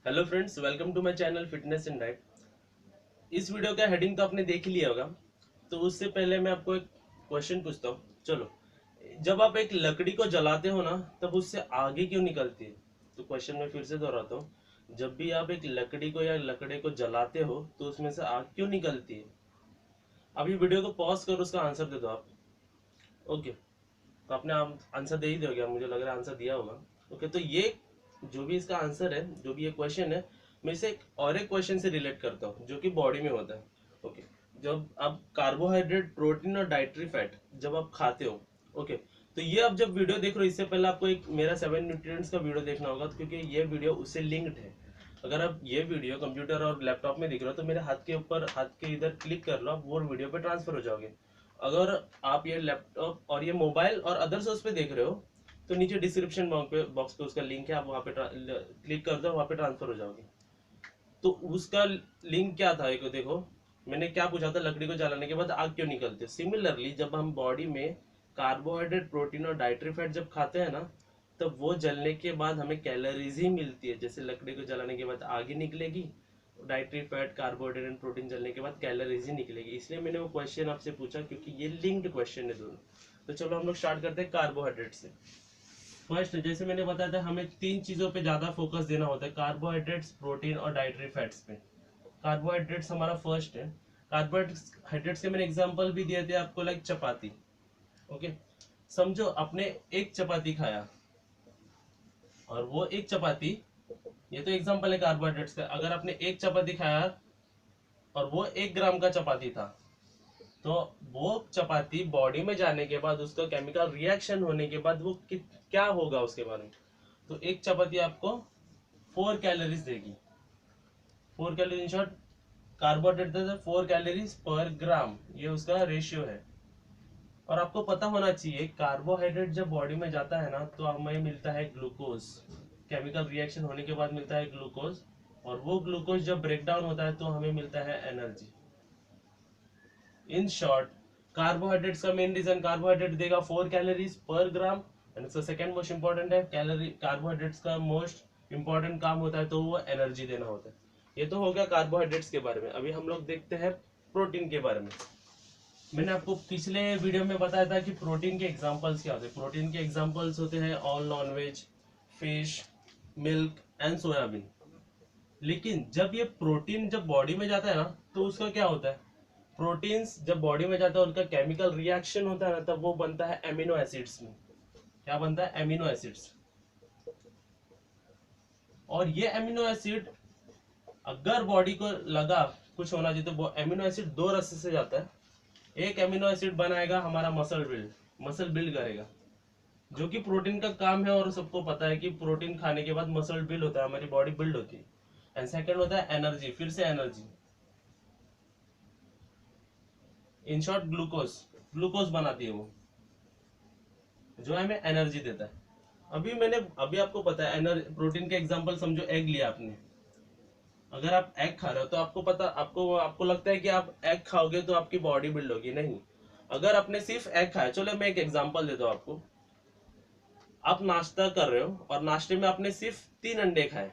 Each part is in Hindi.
Hello friends, welcome to my channel fitness and diet. इस वीडियो का हेडिंग तो आपने देख ही लिया होगा। तो उससे पहले मैं आपको एक क्वेश्चन पूछता हूँ। चलो, जब आप एक लकड़ी को जलाते हो ना, तब उससे आगे क्यों निकलती है? तो क्वेश्चन मैं फिर से दोहराता हूँ। जब भी आप एक लकड़ी को या लकड़े को जलाते हो तो उसमें से आग क्यों निकलती है? अभी वीडियो को पॉज करो, उसका आंसर दे दो आप। ओके, तो आपने आंसर दे ही दोगे, मुझे लग रहा है आंसर दिया होगा। ओके, तो ये जो भी इसका आंसर है, जो भी ये क्वेश्चन है, मैं इसे एक क्वेश्चन से रिलेट करता हूँ जो कि बॉडी में होता है। ओके, जब आप कार्बोहाइड्रेट, प्रोटीन और डाइटरी फैट जब आप खाते हो, ओके, तो ये आप जब वीडियो देख रहे हो, इससे पहले आपको एक मेरा 7 न्यूट्रिएंट्स का वीडियो देखना होगा, क्योंकि ये वीडियो उससे लिंक्ड है। अगर आप ये वीडियो कंप्यूटर और लैपटॉप में देख रहे हो तो मेरे हाथ के ऊपर, हाथ के इधर क्लिक कर लो, आप वो वीडियो पे ट्रांसफर हो जाओगे। अगर आप ये लैपटॉप और ये मोबाइल और अदर सोर्स पे देख रहे हो तो नीचे डिस्क्रिप्शन बॉक्स पे उसका लिंक है, आप वहाँ पे क्लिक कर दो, वहाँ पे ट्रांसफर हो जाओगे। तो उसका लिंक क्या था, एक देखो। मैंने क्या पूछा था, लकड़ी को जलाने के बाद आग क्यों निकलती है। सिमिलरली जब हम बॉडी में कार्बोहाइड्रेट, प्रोटीन और डाइटरी फैट जब खाते हैं ना, तब वो जलने के बाद हमें कैलोरीज ही मिलती है। जैसे लकड़ी को जलाने के बाद आग ही निकलेगी, dietary fat, carbohydrate and protein जलने के बाद कैलोरीज ही निकलेगी। इसलिए मैंने वो क्वेश्चन आपसे पूछा, क्योंकि ये लिंक्ड क्वेश्चन है दोनों। तो चलो हम लोग स्टार्ट करते हैं कार्बोहाइड्रेट से। फर्स्ट, जैसे मैंने बताया था, हमें 3 चीजों पे ज्यादा फोकस देना होता है, कार्बोहाइड्रेट्स, प्रोटीन और डाइटरी फैट्स पे। कार्बोहाइड्रेट्स हमारा फर्स्ट है। कार्बोहाइड्रेट्स के मैंने एग्जांपल भी दिए थे आपको, लाइक चपाती। ओके, समझो आपने एक चपाती खाया, और वो एक चपाती, ये तो एग्जांपल है कार्बोहाइड्रेट्स का। अगर आपने एक चपाती खाया और वो 1 ग्राम का चपाती था, तो वो चपाती बॉडी में जाने के बाद, उसका केमिकल रिएक्शन होने के बाद वो क्या होगा उसके बारे में। तो एक चपाती आपको 4 कैलोरीज देगी। 4 calorie, in short carbohydrate 4 calories per gram, ये उसका रेशियो है। और आपको पता होना चाहिए, कार्बोहाइड्रेट जब बॉडी में जाता है ना, तो हमें मिलता है ग्लूकोज। केमिकल रिएक्शन होने के बाद मिलता है ग्लूकोज, और वो ग्लूकोज जब ब्रेक डाउन होता है तो हमें मिलता है एनर्जी। इन शॉर्ट, कार्बोहाइड्रेट्स का मेन रीजन, कार्बोहाइड्रेट देगा 4 calories per gram. And second most important है, कैलोरी, कार्बोहाइड्रेट्स का मोस्ट इंपॉर्टेंट काम होता है तो वो एनर्जी देना होता है। ये तो हो गया कार्बोहाइड्रेट्स के बारे में। अभी हम लोग देखते हैं प्रोटीन के बारे में। मैंने आपको पिछले वीडियो में बताया था कि प्रोटीन के एग्जांपल्स क्या होते हैं। प्रोटीन के एग्जांपल्स होते हैं all nonveg, fish, milk and soybean. लेकिन जब ये प्रोटीन जब बॉडी में जाता है ना, तो उसका क्या होता है, प्रोटीन्स जब बॉडी में जाता है, उनका केमिकल रिएक्शन होता है ना, तब वो बनता है एमिनो एसिड्स में। क्या बनता है? Amino acids. और ये एमिनो एसिड अगर बॉडी को लगा कुछ होना चाहिए, तो एमिनो एसिड 2 रास्ते से जाता है। एक एमिनो एसिड बनाएगा हमारा मसल बिल्ड, मसल बिल्ड करेगा, जो कि प्रोटीन का काम है, और सबको पता है कि प्रोटीन खाने के बाद मसल बिल्ड होता है, हमारी बॉडी बिल्ड होती है। एंड सेकंड होता है एनर्जी, फिर से energy, in short glucose. Glucose बनाती है वो, जो हमें एनर्जी देता है। अभी आपको पता है एनर्जी, प्रोटीन के एग्जांपल समझो, एग लिया आपने। अगर आप एग खा रहे हो तो आपको पता, आपको लगता है कि आप एग खाओगे तो आपकी बॉडी बिल्ड होगी, नहीं। अगर आपने सिर्फ एग खाया, चलो मैं एक एग्जांपल देता हूँ आपको। आप नाश्ता कर रहे हो और नाश्ते में आपने सिर्फ 3 अंडे खाए,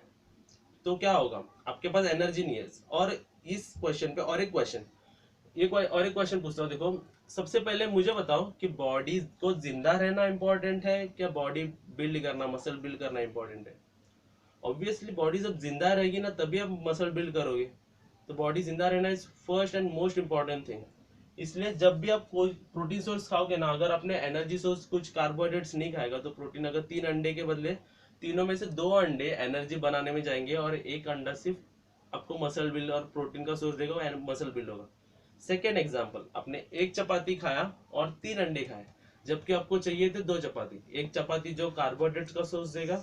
तो क्या होगा? आपके पास एनर्जी नहीं है। और इस क्वेश्चन पे और एक क्वेश्चन, और एक क्वेश्चन पूछता हूँ, देखो। सबसे पहले मुझे बताओ कि बॉडी को जिंदा रहना इंपॉर्टेंट है, क्या बॉडी बिल्ड करना, मसल बिल्ड करना इंपॉर्टेंट है? ऑब्वियसली बॉडी जब जिंदा रहेगी ना, तभी आप मसल बिल्ड करोगे। तो बॉडी जिंदा रहना is first and most important thing. इसलिए जब भी आप कोई प्रोटीन सोर्स खाओगे ना, अगर आपने एनर्जी सोर्स कुछ कार्बोहाइड्रेट्स नहीं खाएगा, तो प्रोटीन, अगर 3 अंडे के बदले तीनों में से 2 अंडे एनर्जी बनाने में जाएंगे, और एक अंडा सिर्फ आपको मसल बिल्ड और प्रोटीन का सोर्स देगा, मसल बिल्ड होगा। सेकेंड एग्जाम्पल, आपने एक चपाती खाया और 3 अंडे खाए, जबकि आपको चाहिए थे 2 चपाती। एक चपाती जो कार्बोहाइड्रेट्स का सोर्स देगा,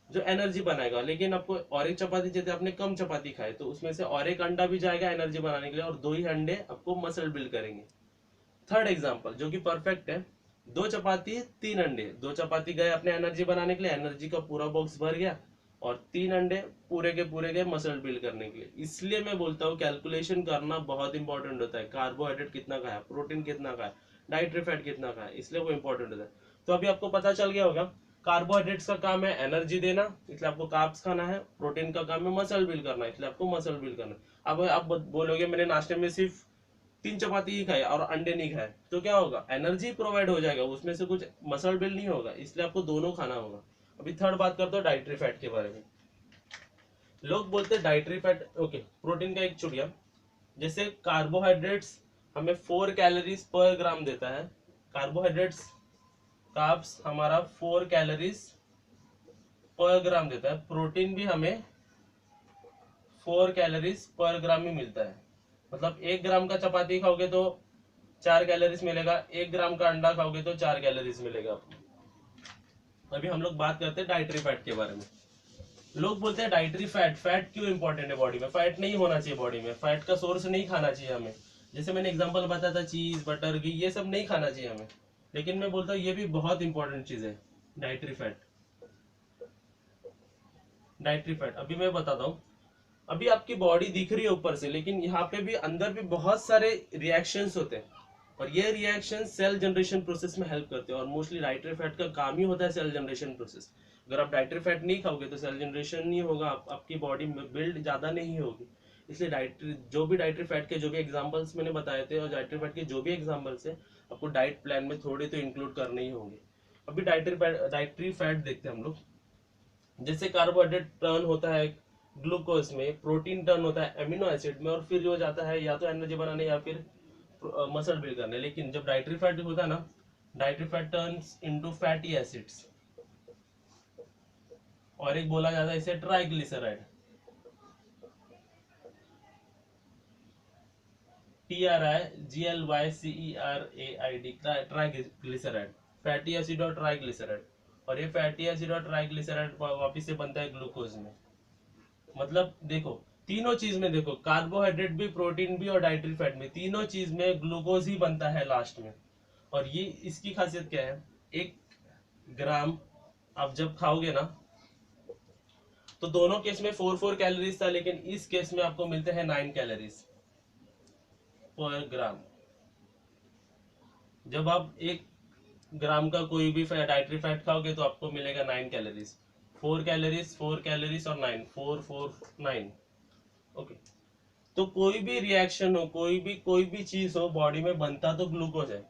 जो एनर्जी बनाएगा, लेकिन आपको और एक चपाती चाहिए, आपने कम चपाती खाए, तो उसमें से और एक अंडा भी जाएगा एनर्जी बनाने के लिए, और 2 ही अंडे आपको मसल बिल्ड करेंगे। थर्ड एग्जाम्पल जो कि परफेक्ट है, 2 चपाती 3 अंडे, 2 चपाती गए अपने एनर्जी बनाने के लिए, एनर्जी का पूरा बॉक्स भर गया, और 3 अंडे पूरे के पूरे गए मसल बिल्ड करने के लिए। इसलिए मैं बोलता हूँ कैलकुलेशन करना बहुत इंपॉर्टेंट होता है। कार्बोहाइड्रेट कितना खाया, प्रोटीन कितना खाया, डाइटरी फैट कितना खाया, इसलिए वो इंपॉर्टेंट होता है। तो अभी आपको पता चल गया होगा कार्बोहाइड्रेट्स का काम है एनर्जी देना, इसलिए आपको कार्ब्स खाना है। प्रोटीन का काम है मसल बिल्ड करना, इसलिए आपको मसल बिल्ड करना है। अब आप बोलोगे मैंने नाश्ते में सिर्फ 3 चपाती ही खाई और अंडे नहीं खाए, तो क्या होगा, एनर्जी प्रोवाइड हो जाएगा, उसमें से कुछ मसल बिल्ड नहीं होगा, इसलिए आपको दोनों खाना होगा। अभी थर्ड बात करते हो डाइटरी फैट के बारे में। लोग बोलते हैं डाइटरी फैट, ओके, प्रोटीन का एक चुड़िया, जैसे कार्बोहाइड्रेट्स हमें 4 कैलोरीज पर ग्राम देता है, कार्बोहाइड्रेट्स कार्ब्स हमारा 4 कैलोरीज पर ग्राम देता है, प्रोटीन भी हमें 4 कैलोरीज पर ग्राम ही मिलता है। मतलब 1 ग्राम का चपाती खाओगे तो 4 कैलोरीज मिलेगा, 1 ग्राम का अंडा खाओगे तो 4 कैलोरीज मिलेगा आपको। अभी हम लोग बात करते हैं डाइटरी फैट के बारे में। लोग बोलते हैं डाइटरी फैट, फैट क्यों इंपॉर्टेंट है बॉडी में, फैट नहीं होना चाहिए बॉडी में, फैट का सोर्स नहीं खाना चाहिए हमें। जैसे मैंने एग्जांपल बताया था चीज, बटर, घी, ये सब नहीं खाना चाहिए हमें, लेकिन मैं बोलता हूँ ये भी बहुत इंपॉर्टेंट चीज है डाइटरी फैट। डाइटरी फैट अभी मैं बताता हूँ। अभी आपकी बॉडी दिख रही है ऊपर से, लेकिन यहाँ पे भी अंदर भी बहुत सारे रिएक्शंस होते हैं, और ये रिएक्शन सेल जनरेशन प्रोसेस में हेल्प करते हैं, और मोस्टली डाइटरी फैट का काम ही होता है सेल जनरेशन प्रोसेस। अगर आप डाइटरी फैट नहीं खाओगे तो सेल जनरेशन नहीं होगा, आपकी बॉडी में बिल्ड ज्यादा नहीं होगी। इसलिए डाइटरी जो भी डाइटरी फैट के जो भी एग्जांपल्स मैंने बताए थे, और डाइटरी फैट के जो भी एग्जांपल्स है, आपको डाइट प्लान में थोड़े तो इंक्लूड करने ही होंगे। अभी डाइटरी फैट देखते हैं हम लोग। जैसे कार्बोहाइड्रेट टर्न होता है ग्लूकोज में, प्रोटीन टर्न होता है एमिनो एसिड में, और फिर हो जाता है या तो एनर्जी बनाने या फिर मसल बिल्ड करने। लेकिन जब डाइटरी फैट होता है ना, dietary fat turns into fatty acids, और एक बोला जाता है इसे triglyceride, TRIGLYCERAID, triglyceride, fatty acid और ट्राइग्लिसराइड। और ये फैटी एसिड और ट्राइग्लिसराइड वापिस से बनता है ग्लूकोज में। मतलब देखो तीनों चीज में, देखो कार्बोहाइड्रेट भी, प्रोटीन भी और डाइटरी फैट में, तीनों चीज में ग्लूकोज ही बनता है लास्ट में। और ये इसकी खासियत क्या है, 1 ग्राम आप जब खाओगे ना, तो दोनों केस में 4 कैलोरीज था, लेकिन इस केस में आपको मिलते हैं 9 कैलोरीज पर ग्राम। जब आप 1 ग्राम का कोई भी डाइटरी फैट खाओगे तो आपको मिलेगा 9 कैलोरीज, 4 कैलोरीज, 4 कैलोरीज और 9, 4 4 9। ओके, तो कोई भी रिएक्शन हो, कोई भी चीज हो, बॉडी में बनता तो ग्लूकोज है।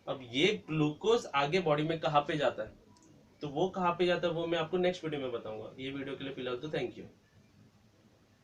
अब ये ग्लूकोज आगे बॉडी में कहाँ पे जाता है, तो वो कहाँ पे जाता है वो मैं आपको नेक्स्ट वीडियो में बताऊंगा। ये वीडियो के लिए फिलहाल तो थैंक यू।